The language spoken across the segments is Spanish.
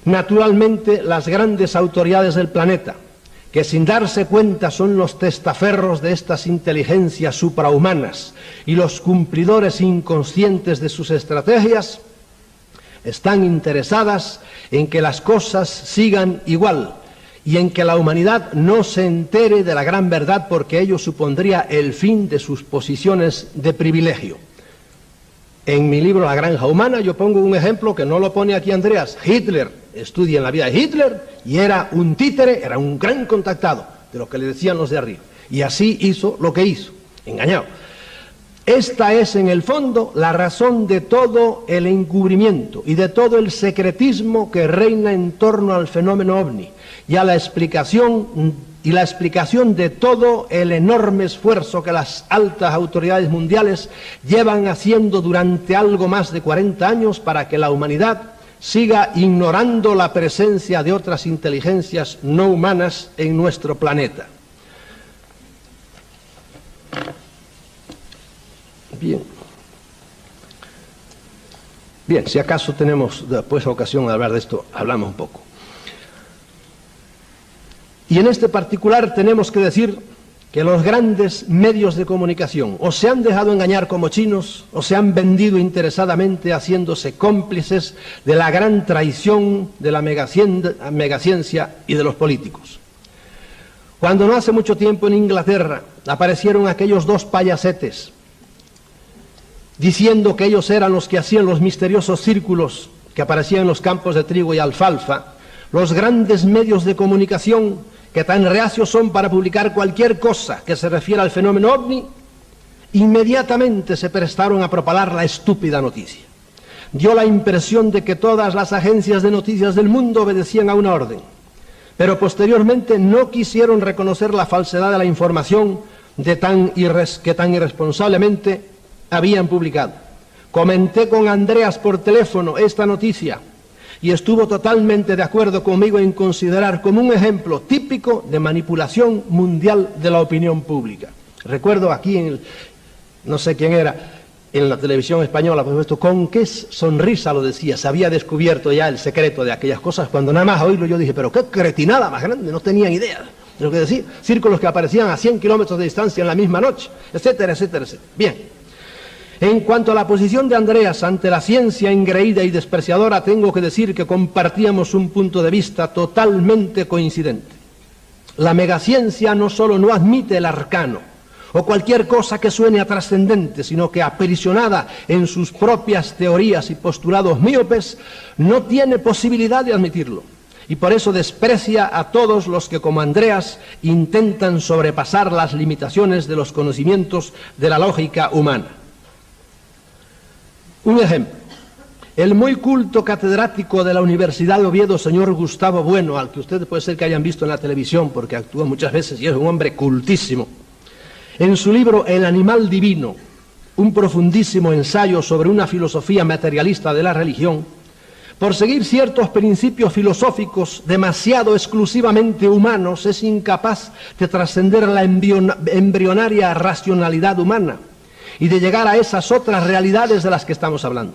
Naturalmente, las grandes autoridades del planeta, que sin darse cuenta son los testaferros de estas inteligencias suprahumanas y los cumplidores inconscientes de sus estrategias, están interesadas en que las cosas sigan igual y en que la humanidad no se entere de la gran verdad, porque ello supondría el fin de sus posiciones de privilegio. En mi libro La Granja Humana yo pongo un ejemplo que no lo pone aquí Andreas. Hitler, estudia en la vida de Hitler y era un títere, era un gran contactado de lo que le decían los de arriba. Y así hizo lo que hizo, engañado. Esta es en el fondo la razón de todo el encubrimiento y de todo el secretismo que reina en torno al fenómeno ovni y a la explicación de todo el enorme esfuerzo que las altas autoridades mundiales llevan haciendo durante algo más de 40 años para que la humanidad siga ignorando la presencia de otras inteligencias no humanas en nuestro planeta. Bien, si acaso tenemos después ocasión de hablar de esto, hablamos un poco. Y en este particular tenemos que decir que los grandes medios de comunicación o se han dejado engañar como chinos o se han vendido interesadamente haciéndose cómplices de la gran traición de la megaciencia y de los políticos. Cuando no hace mucho tiempo en Inglaterra aparecieron aquellos dos payasetes diciendo que ellos eran los que hacían los misteriosos círculos que aparecían en los campos de trigo y alfalfa, los grandes medios de comunicación que tan reacios son para publicar cualquier cosa que se refiera al fenómeno ovni, inmediatamente se prestaron a propagar la estúpida noticia. Dio la impresión de que todas las agencias de noticias del mundo obedecían a una orden, pero posteriormente no quisieron reconocer la falsedad de la información que tan irresponsablemente habían publicado. Comenté con Andreas por teléfono esta noticia y estuvo totalmente de acuerdo conmigo en considerar como un ejemplo típico de manipulación mundial de la opinión pública. Recuerdo aquí, no sé quién era, en la televisión española, por supuesto, con qué sonrisa lo decía, se había descubierto ya el secreto de aquellas cosas, cuando nada más oírlo yo dije, pero qué cretinada más grande, no tenían idea de lo que decía. Círculos que aparecían a 100 kilómetros de distancia en la misma noche, etcétera, etcétera, etcétera. Bien. En cuanto a la posición de Andreas ante la ciencia engreída y despreciadora, tengo que decir que compartíamos un punto de vista totalmente coincidente. La megaciencia no solo no admite el arcano o cualquier cosa que suene a trascendente, sino que aprisionada en sus propias teorías y postulados míopes, no tiene posibilidad de admitirlo. Y por eso desprecia a todos los que, como Andreas, intentan sobrepasar las limitaciones de los conocimientos de la lógica humana. Un ejemplo, el muy culto catedrático de la Universidad de Oviedo, señor Gustavo Bueno, al que ustedes puede ser que hayan visto en la televisión porque actúa muchas veces y es un hombre cultísimo, en su libro El animal divino, un profundísimo ensayo sobre una filosofía materialista de la religión, por seguir ciertos principios filosóficos demasiado exclusivamente humanos, es incapaz de trascender la embrionaria racionalidad humana y de llegar a esas otras realidades de las que estamos hablando.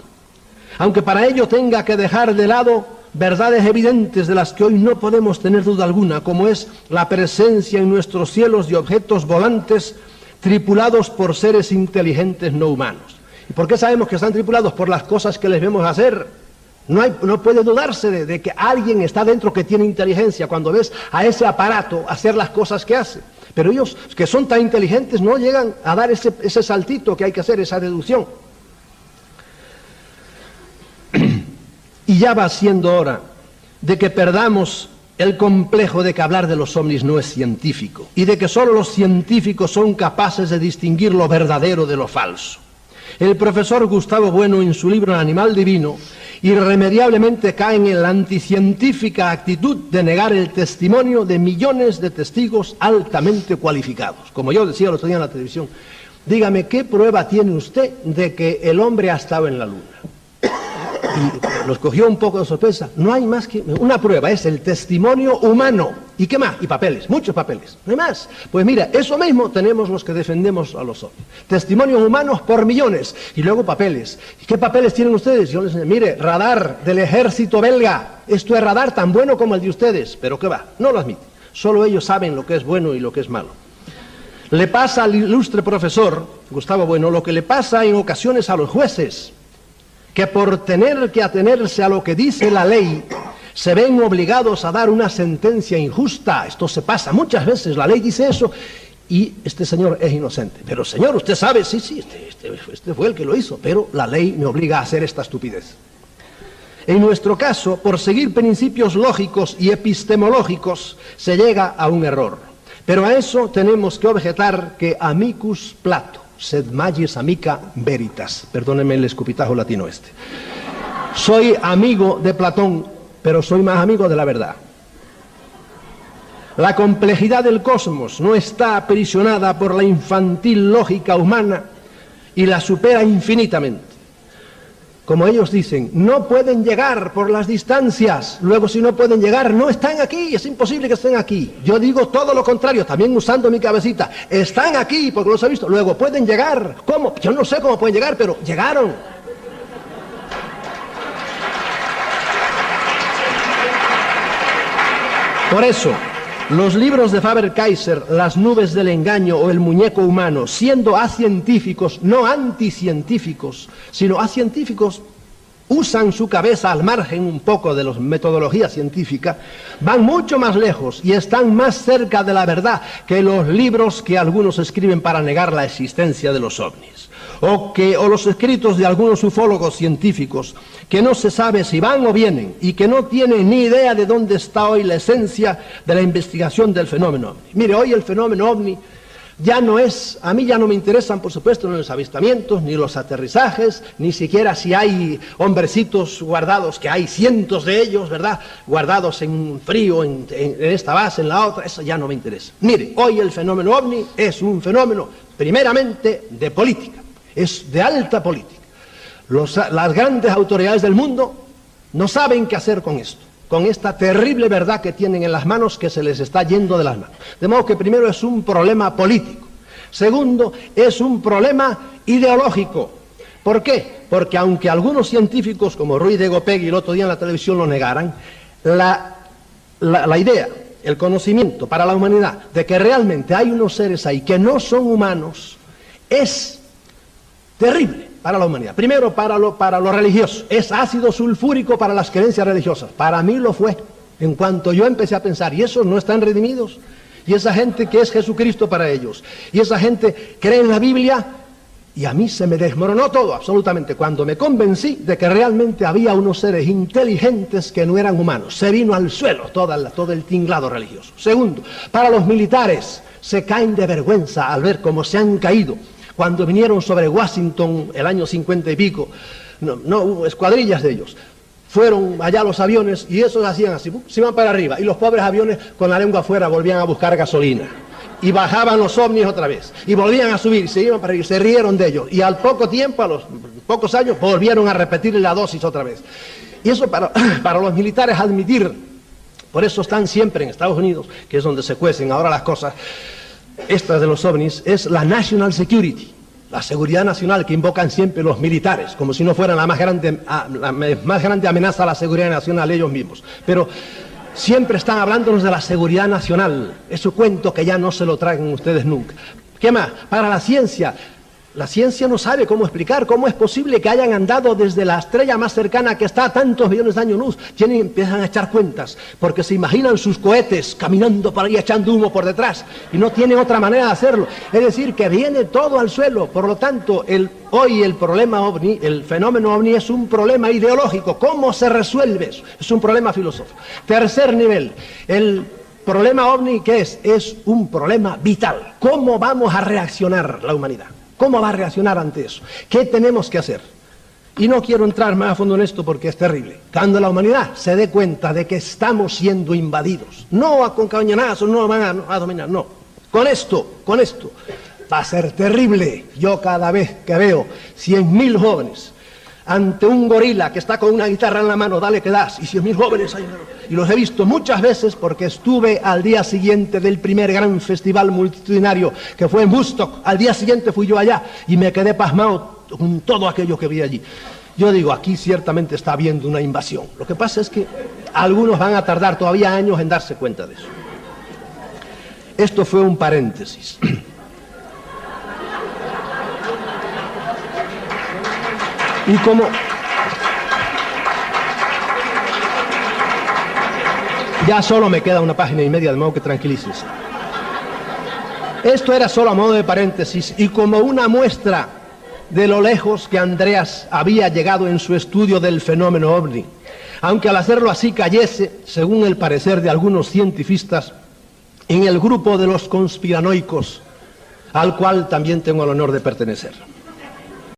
Aunque para ello tenga que dejar de lado verdades evidentes de las que hoy no podemos tener duda alguna, como es la presencia en nuestros cielos de objetos volantes tripulados por seres inteligentes no humanos. ¿Y por qué sabemos que están tripulados? Por las cosas que les vemos hacer. No puede dudarse de que alguien está dentro que tiene inteligencia cuando ves a ese aparato hacer las cosas que hace. Pero ellos, que son tan inteligentes, no llegan a dar ese saltito que hay que hacer, esa deducción. Y ya va siendo hora de que perdamos el complejo de que hablar de los ovnis no es científico y de que solo los científicos son capaces de distinguir lo verdadero de lo falso. El profesor Gustavo Bueno, en su libro El animal divino, irremediablemente cae en la anticientífica actitud de negar el testimonio de millones de testigos altamente cualificados. Como yo decía el otro día en la televisión, dígame, ¿qué prueba tiene usted de que el hombre ha estado en la luna? Y los cogió un poco de sorpresa. No hay más que una prueba, es el testimonio humano ¿Y qué más? Y papeles, muchos papeles. ¿No hay más? Pues mira, eso mismo tenemos los que defendemos a los ovnis. Testimonios humanos por millones. Y luego papeles. ¿Y qué papeles tienen ustedes? Yo les enseño. Mire, radar del ejército belga. Esto es radar tan bueno como el de ustedes. Pero ¿qué va? No lo admiten. Solo ellos saben lo que es bueno y lo que es malo. Le pasa al ilustre profesor, Gustavo Bueno, lo que le pasa en ocasiones a los jueces, que por tener que atenerse a lo que dice la ley, se ven obligados a dar una sentencia injusta. Esto se pasa muchas veces, la ley dice eso, y este señor es inocente. Pero señor, usted sabe, sí, este fue el que lo hizo, pero la ley me obliga a hacer esta estupidez. En nuestro caso, por seguir principios lógicos y epistemológicos, se llega a un error. Pero a eso tenemos que objetar que amicus Plato, sed magis amica veritas. Perdónenme el escupitajo latino este. Soy amigo de Platón, pero soy más amigo de la verdad. La complejidad del cosmos no está aprisionada por la infantil lógica humana y la supera infinitamente. Como ellos dicen, no pueden llegar por las distancias. Luego, si no pueden llegar, no están aquí. Es imposible que estén aquí. Yo digo todo lo contrario, también usando mi cabecita. Están aquí porque los he visto. Luego, pueden llegar. ¿Cómo? Yo no sé cómo pueden llegar, pero llegaron. Por eso, los libros de Faber-Kaiser, Las nubes del engaño o El muñeco humano, siendo acientíficos, no anticientíficos, sino acientíficos, usan su cabeza al margen un poco de la metodología científica, van mucho más lejos y están más cerca de la verdad que los libros que algunos escriben para negar la existencia de los ovnis. O los escritos de algunos ufólogos científicos que no se sabe si van o vienen y que no tienen ni idea de dónde está hoy la esencia de la investigación del fenómeno ovni. Mire, hoy el fenómeno ovni ya no es, a mí ya no me interesan, por supuesto, ni los avistamientos, ni los aterrizajes, ni siquiera si hay hombrecitos guardados, que hay cientos de ellos, ¿verdad?, guardados en frío, en esta base, en la otra, eso ya no me interesa. Mire, hoy el fenómeno ovni es un fenómeno, primeramente, de política, es de alta política. Las grandes autoridades del mundo no saben qué hacer con esto, con esta terrible verdad que tienen en las manos, que se les está yendo de las manos. De modo que primero es un problema político. Segundo, es un problema ideológico. ¿Por qué? Porque aunque algunos científicos como Ruiz de Gopegui el otro día en la televisión lo negaran, la idea, el conocimiento para la humanidad de que realmente hay unos seres ahí que no son humanos es terrible para la humanidad. Primero, para lo religioso. Es ácido sulfúrico para las creencias religiosas. Para mí lo fue. En cuanto yo empecé a pensar, ¿y esos no están redimidos? Y esa gente que es Jesucristo para ellos. Y esa gente cree en la Biblia. Y a mí se me desmoronó todo, absolutamente, cuando me convencí de que realmente había unos seres inteligentes que no eran humanos. Se vino al suelo todo el tinglado religioso. Segundo, para los militares, se caen de vergüenza al ver cómo se han caído. Cuando vinieron sobre Washington el año 50 y pico, no hubo escuadrillas de ellos. Fueron allá los aviones y esos hacían así, se iban para arriba. Y los pobres aviones con la lengua afuera volvían a buscar gasolina. Y bajaban los ovnis otra vez. Y volvían a subir, se iban para arriba, se rieron de ellos. Y al poco tiempo, a los pocos años, volvieron a repetir la dosis otra vez. Y eso para los militares admitir. Por eso están siempre en Estados Unidos, que es donde se cuecen ahora las cosas. Estas de los ovnis es la national security, la seguridad nacional que invocan siempre los militares, como si no fueran la más grande amenaza a la seguridad nacional ellos mismos. Pero siempre están hablándonos de la seguridad nacional, ese cuento que ya no se lo traen ustedes nunca. ¿Qué más? Para la ciencia no sabe cómo explicar cómo es posible que hayan andado desde la estrella más cercana que está a tantos millones de años luz. Empiezan a echar cuentas, porque se imaginan sus cohetes caminando por ahí echando humo por detrás, y no tienen otra manera de hacerlo. Es decir, que viene todo al suelo. Por lo tanto, hoy el problema ovni, el fenómeno ovni es un problema ideológico. ¿Cómo se resuelve eso? Es un problema filosófico. Tercer nivel, el problema ovni, ¿qué es? Es un problema vital. ¿Cómo vamos a reaccionar la humanidad? ¿Cómo va a reaccionar ante eso? ¿Qué tenemos que hacer? Y no quiero entrar más a fondo en esto porque es terrible. Cuando la humanidad se dé cuenta de que estamos siendo invadidos, no con cañonazos, no van a dominar, no. Con esto, va a ser terrible. Yo cada vez que veo 100.000 jóvenes ante un gorila que está con una guitarra en la mano, dale que das, y 100.000 jóvenes ahí. Y los he visto muchas veces porque estuve al día siguiente del primer gran festival multitudinario que fue en Woodstock. Al día siguiente fui yo allá y me quedé pasmado con todo aquello que vi allí. Yo digo, aquí ciertamente está habiendo una invasión. Lo que pasa es que algunos van a tardar todavía años en darse cuenta de eso. Esto fue un paréntesis. Y como ya solo me queda una página y media, de modo que tranquilícense. Esto era solo a modo de paréntesis y como una muestra de lo lejos que Andreas había llegado en su estudio del fenómeno ovni, aunque al hacerlo así cayese, según el parecer de algunos cientifistas, en el grupo de los conspiranoicos, al cual también tengo el honor de pertenecer.